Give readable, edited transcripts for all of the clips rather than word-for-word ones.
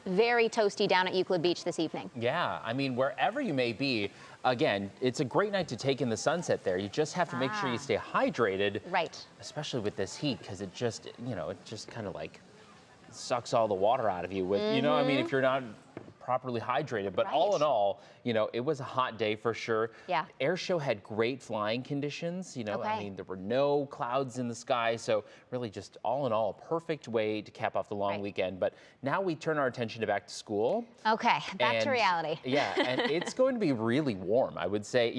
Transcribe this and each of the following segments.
very toasty down at Euclid Beach this evening. Yeah, I mean, wherever you may be, again, it's a great night to take in the sunset there. You just have to make sure you stay hydrated. Right. Especially with this heat, because it just, it just kind of like sucks all the water out of you with, I mean, if you're not properly hydrated. But all in all, it was a hot day for sure. Yeah. Air show had great flying conditions. I mean, there were no clouds in the sky. So really just all in all, a perfect way to cap off the long weekend. But now we turn our attention to back to school. Okay, back to reality. Yeah, and it's going to be really warm. I would say,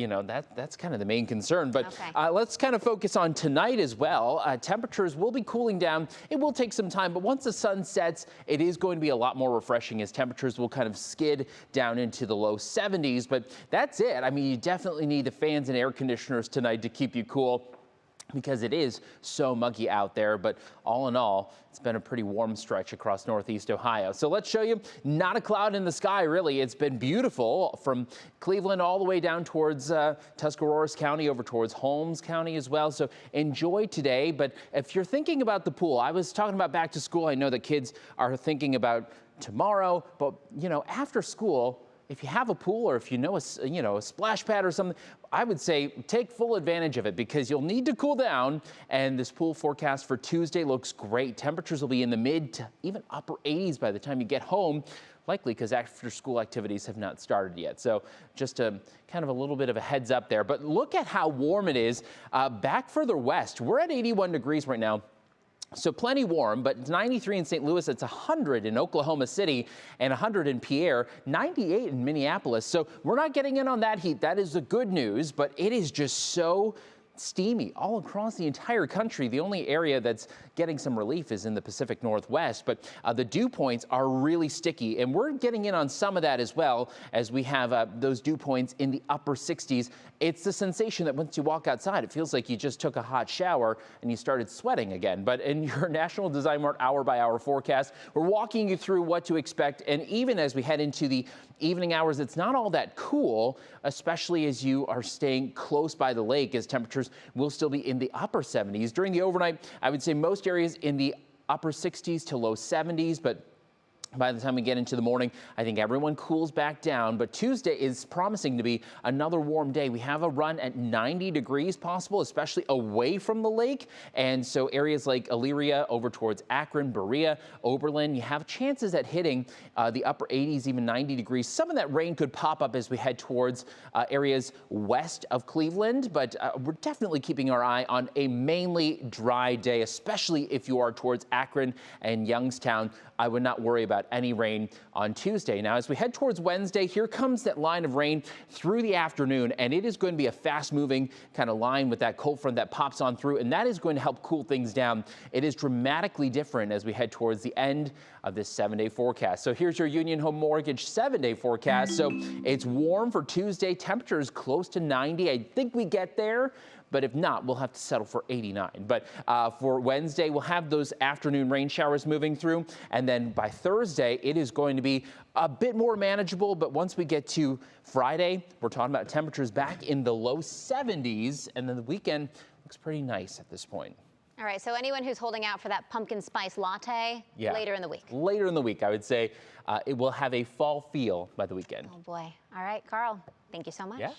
that's kind of the main concern. But let's kind of focus on tonight as well. Temperatures will be cooling down. It will take some time, but once the sun sets, it is going to be a lot more refreshing as temperatures will kind of skid down into the low 70s. But that's it. I mean, you definitely need the fans and air conditioners tonight to keep you cool, because it is so muggy out there. But all in all, it's been a pretty warm stretch across Northeast Ohio. So let's show you, not a cloud in the sky, really. It's been beautiful from Cleveland all the way down towards Tuscarawas County, over towards Holmes County as well. So enjoy today. But if you're thinking about the pool, I was talking about back to school. I know that kids are thinking about tomorrow, but after school, if you have a pool or if a splash pad or something, I would say take full advantage of it, because you'll need to cool down. And this pool forecast for Tuesday looks great. Temperatures will be in the mid to even upper 80s by the time you get home, likely because after school activities have not started yet. So just a kind of a little bit of a heads up there. But look at how warm it is back further west. We're at 81 degrees right now. So plenty warm, but 93 in St. Louis, it's 100 in Oklahoma City, and 100 in Pierre, 98 in Minneapolis. So we're not getting in on that heat. That is the good news, but it is just so steamy all across the entire country. The only area that's getting some relief is in the Pacific Northwest, but the dew points are really sticky, and we're getting in on some of that as well, as we have those dew points in the upper 60s. It's the sensation that once you walk outside, it feels like you just took a hot shower and you started sweating again. But in your National Design Mart hour-by-hour forecast, we're walking you through what to expect, and even as we head into the evening hours, it's not all that cool, especially as you are staying close by the lake, as temperatures will still be in the upper 70s. During the overnight, I would say most areas in the upper 60s to low 70s, but by the time we get into the morning, I think everyone cools back down. But Tuesday is promising to be another warm day. We have a run at 90 degrees possible, especially away from the lake. And so areas like Elyria over towards Akron, Berea, Oberlin, you have chances at hitting the upper 80s, even 90 degrees. Some of that rain could pop up as we head towards areas west of Cleveland. But we're definitely keeping our eye on a mainly dry day, especially if you are towards Akron and Youngstown. I would not worry about any rain on Tuesday. Now, as we head towards Wednesday, here comes that line of rain through the afternoon, and it is going to be a fast-moving kind of line with that cold front that pops on through, and that is going to help cool things down. It is dramatically different as we head towards the end of this 7-day forecast. So here's your Union Home Mortgage 7-day forecast. So it's warm for Tuesday, temperatures close to 90. I think we get there, but if not, we'll have to settle for 89. But for Wednesday, we'll have those afternoon rain showers moving through. And then by Thursday, it is going to be a bit more manageable. But once we get to Friday, we're talking about temperatures back in the low 70s. And then the weekend looks pretty nice at this point. All right, so anyone who's holding out for that pumpkin spice latte, later in the week. Later in the week, I would say it will have a fall feel by the weekend. Oh, boy. All right, Carl, thank you so much. Yeah.